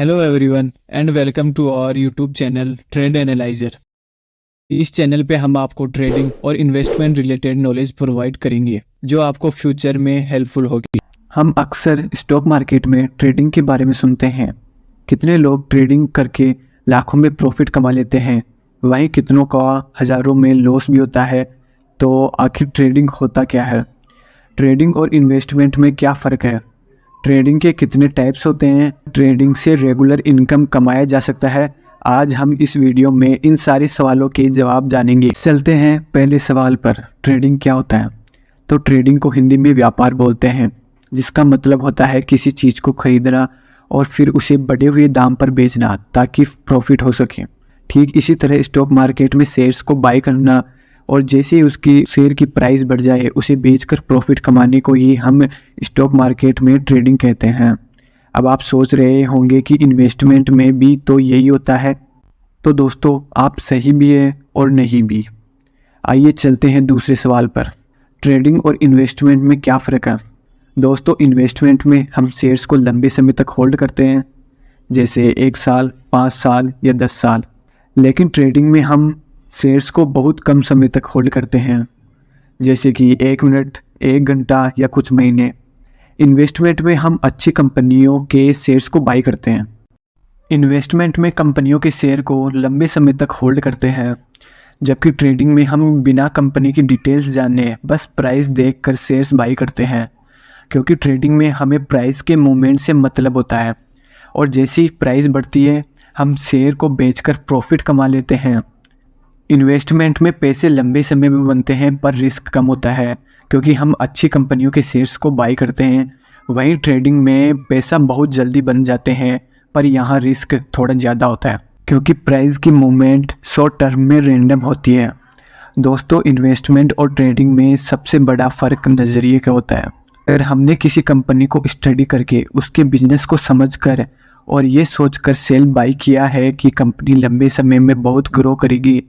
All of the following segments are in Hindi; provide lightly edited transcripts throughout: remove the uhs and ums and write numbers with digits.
Hello everyone and welcome to our YouTube channel trade analyser. इस चैनल पे हम आपको ट्रेडिंग और इन्वेस्टमेंट रिलेटेड नॉलेज प्रोवाइड करेंगे जो आपको फ्यूचर में हेल्पफुल होगी। हम अक्सर स्टॉक मार्केट में ट्रेडिंग के बारे में सुनते हैं। कितने लोग ट्रेडिंग करके लाखों में प्रॉफिट कमा लेते हैं, वहीं कितनों का हज़ारों में लॉस भी होता है। तो आखिर ट्रेडिंग होता क्या है? ट्रेडिंग और इन्वेस्टमेंट में क्या फ़र्क है? ट्रेडिंग के कितने टाइप्स होते हैं? ट्रेडिंग से रेगुलर इनकम कमाया जा सकता है? आज हम इस वीडियो में इन सारे सवालों के जवाब जानेंगे। चलते हैं पहले सवाल पर, ट्रेडिंग क्या होता है? तो ट्रेडिंग को हिंदी में व्यापार बोलते हैं, जिसका मतलब होता है किसी चीज़ को खरीदना और फिर उसे बढ़े हुए दाम पर बेचना ताकि प्रॉफिट हो सके। ठीक इसी तरह स्टॉक मार्केट में शेयर्स को बाय करना और जैसे ही उसकी शेयर की प्राइस बढ़ जाए उसे बेचकर प्रॉफिट कमाने को ही हम स्टॉक मार्केट में ट्रेडिंग कहते हैं। अब आप सोच रहे होंगे कि इन्वेस्टमेंट में भी तो यही होता है। तो दोस्तों, आप सही भी है और नहीं भी। आइए चलते हैं दूसरे सवाल पर, ट्रेडिंग और इन्वेस्टमेंट में क्या फ़र्क है? दोस्तों, इन्वेस्टमेंट में हम शेयर्स को लंबे समय तक होल्ड करते हैं, जैसे 1 साल, 5 साल या 10 साल। लेकिन ट्रेडिंग में हम शेयर्स को बहुत कम समय तक होल्ड करते हैं, जैसे कि 1 मिनट, 1 घंटा या कुछ महीने। इन्वेस्टमेंट में हम अच्छी कंपनियों के शेयर्स को बाई करते हैं। इन्वेस्टमेंट में कंपनियों के शेयर को लंबे समय तक होल्ड करते हैं, जबकि ट्रेडिंग में हम बिना कंपनी की डिटेल्स जाने बस प्राइस देखकर शेयर्स बाई करते हैं, क्योंकि ट्रेडिंग में हमें प्राइस के मूवमेंट से मतलब होता है और जैसी प्राइस बढ़ती है हम शेयर को बेचकर प्रॉफिट कमा लेते हैं। इन्वेस्टमेंट में पैसे लंबे समय में बनते हैं पर रिस्क कम होता है, क्योंकि हम अच्छी कंपनियों के शेयर्स को बाई करते हैं। वहीं ट्रेडिंग में पैसा बहुत जल्दी बन जाते हैं, पर यहाँ रिस्क थोड़ा ज़्यादा होता है, क्योंकि प्राइस की मूवमेंट शॉर्ट टर्म में रैंडम होती है। दोस्तों, इन्वेस्टमेंट और ट्रेडिंग में सबसे बड़ा फ़र्क नज़रिए का होता है। अगर हमने किसी कंपनी को स्टडी करके उसके बिजनेस को समझकर और ये सोचकर सेल बाई किया है कि कंपनी लंबे समय में बहुत ग्रो करेगी,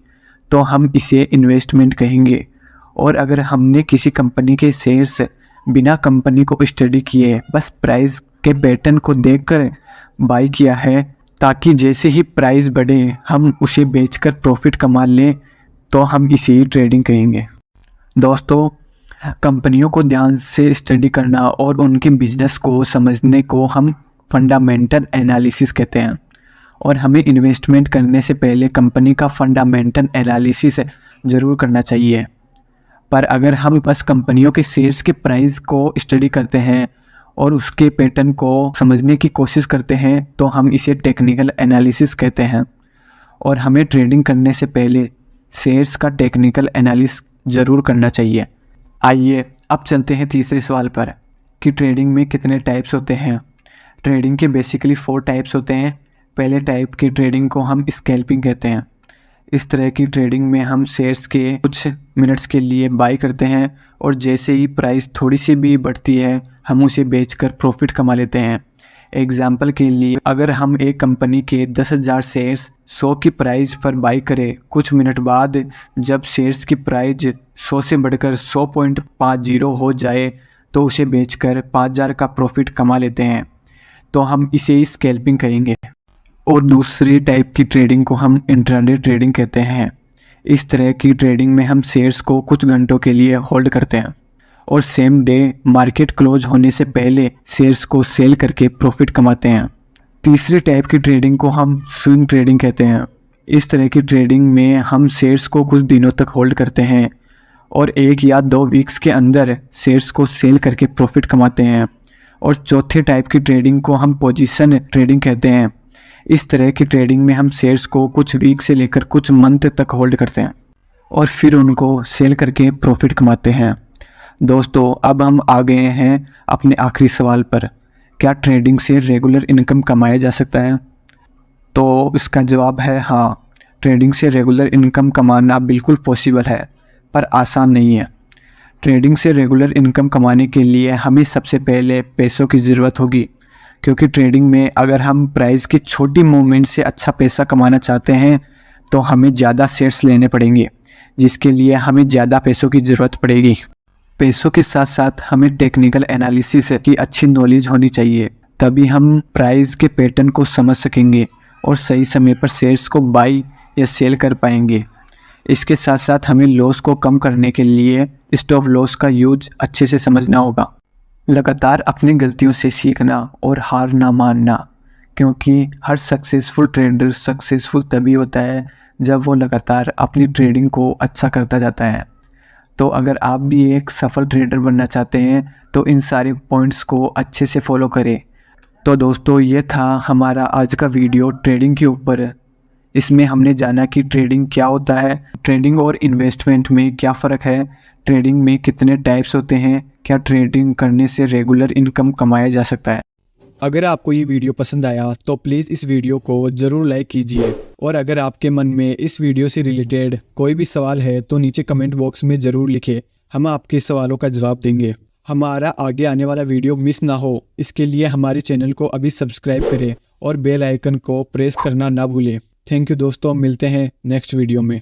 तो हम इसे इन्वेस्टमेंट कहेंगे। और अगर हमने किसी कंपनी के शेयर्स बिना कंपनी को स्टडी किए बस प्राइस के पैटर्न को देखकर बाई किया है ताकि जैसे ही प्राइस बढ़े हम उसे बेचकर प्रॉफिट कमा लें, तो हम इसे ट्रेडिंग कहेंगे। दोस्तों, कंपनियों को ध्यान से स्टडी करना और उनके बिजनेस को समझने को हम फंडामेंटल एनालिसिस कहते हैं। और हमें इन्वेस्टमेंट करने से पहले कंपनी का फंडामेंटल एनालिसिस ज़रूर करना चाहिए। पर अगर हम बस कंपनियों के शेयर्स के प्राइस को स्टडी करते हैं और उसके पैटर्न को समझने की कोशिश करते हैं, तो हम इसे टेक्निकल एनालिसिस कहते हैं। और हमें ट्रेडिंग करने से पहले शेयर्स का टेक्निकल एनालिसिस ज़रूर करना चाहिए। आइए अब चलते हैं तीसरे सवाल पर कि ट्रेडिंग में कितने टाइप्स होते हैं। ट्रेडिंग के बेसिकली 4 टाइप्स होते हैं। पहले टाइप की ट्रेडिंग को हम स्कैल्पिंग कहते हैं। इस तरह की ट्रेडिंग में हम शेयर्स के कुछ मिनट्स के लिए बाई करते हैं और जैसे ही प्राइस थोड़ी सी भी बढ़ती है हम उसे बेचकर प्रॉफिट कमा लेते हैं। एग्जाम्पल के लिए, अगर हम एक कंपनी के 10,000 शेयर्स 100 की प्राइस पर बाई करें, कुछ मिनट बाद जब शेयर्स की प्राइस 100 से बढ़कर 100.50 हो जाए तो उसे बेचकर 5,000 का प्रॉफिट कमा लेते हैं, तो हम इसे स्कैल्पिंग कहेंगे। और दूसरी टाइप की ट्रेडिंग को हम इंट्राडे ट्रेडिंग कहते हैं। इस तरह की ट्रेडिंग में हम शेयर्स को कुछ घंटों के लिए होल्ड करते हैं और सेम डे मार्केट क्लोज होने से पहले शेयर्स को सेल करके प्रॉफिट कमाते हैं। तीसरी टाइप की ट्रेडिंग को हम स्विंग ट्रेडिंग कहते हैं। इस तरह की ट्रेडिंग में हम शेयर्स को कुछ दिनों तक होल्ड करते हैं और 1 या 2 वीक्स के अंदर शेयर्स को सेल करके प्रॉफिट कमाते हैं। और चौथे टाइप की ट्रेडिंग को हम पोजीशन ट्रेडिंग कहते हैं। इस तरह की ट्रेडिंग में हम शेयर्स को कुछ वीक से लेकर कुछ मंथ तक होल्ड करते हैं और फिर उनको सेल करके प्रॉफिट कमाते हैं। दोस्तों, अब हम आ गए हैं अपने आखिरी सवाल पर, क्या ट्रेडिंग से रेगुलर इनकम कमाया जा सकता है? तो इसका जवाब है हाँ, ट्रेडिंग से रेगुलर इनकम कमाना बिल्कुल पॉसिबल है, पर आसान नहीं है। ट्रेडिंग से रेगुलर इनकम कमाने के लिए हमें सबसे पहले पैसों की ज़रूरत होगी, क्योंकि ट्रेडिंग में अगर हम प्राइस की छोटी मूवमेंट से अच्छा पैसा कमाना चाहते हैं तो हमें ज़्यादा शेयर्स लेने पड़ेंगे, जिसके लिए हमें ज़्यादा पैसों की ज़रूरत पड़ेगी। पैसों के साथ साथ हमें टेक्निकल एनालिसिस की अच्छी नॉलेज होनी चाहिए तभी हम प्राइस के पैटर्न को समझ सकेंगे और सही समय पर शेयर्स को बाई या सेल कर पाएंगे। इसके साथ साथ हमें लॉस को कम करने के लिए स्टॉप लॉस का यूज अच्छे से समझना होगा। लगातार अपनी गलतियों से सीखना और हार ना मानना, क्योंकि हर सक्सेसफुल ट्रेडर सक्सेसफुल तभी होता है जब वो लगातार अपनी ट्रेडिंग को अच्छा करता जाता है। तो अगर आप भी एक सफल ट्रेडर बनना चाहते हैं तो इन सारे पॉइंट्स को अच्छे से फॉलो करें। तो दोस्तों, ये था हमारा आज का वीडियो ट्रेडिंग के ऊपर। इसमें हमने जाना कि ट्रेडिंग क्या होता है, ट्रेडिंग और इन्वेस्टमेंट में क्या फ़र्क है, ट्रेडिंग में कितने टाइप्स होते हैं, क्या ट्रेडिंग करने से रेगुलर इनकम कमाया जा सकता है। अगर आपको ये वीडियो पसंद आया तो प्लीज़ इस वीडियो को ज़रूर लाइक कीजिए, और अगर आपके मन में इस वीडियो से रिलेटेड कोई भी सवाल है तो नीचे कमेंट बॉक्स में ज़रूर लिखें, हम आपके सवालों का जवाब देंगे। हमारा आगे आने वाला वीडियो मिस ना हो, इसके लिए हमारे चैनल को अभी सब्सक्राइब करें और बेल आइकन को प्रेस करना ना भूलें। थैंक यू दोस्तों, मिलते हैं नेक्स्ट वीडियो में।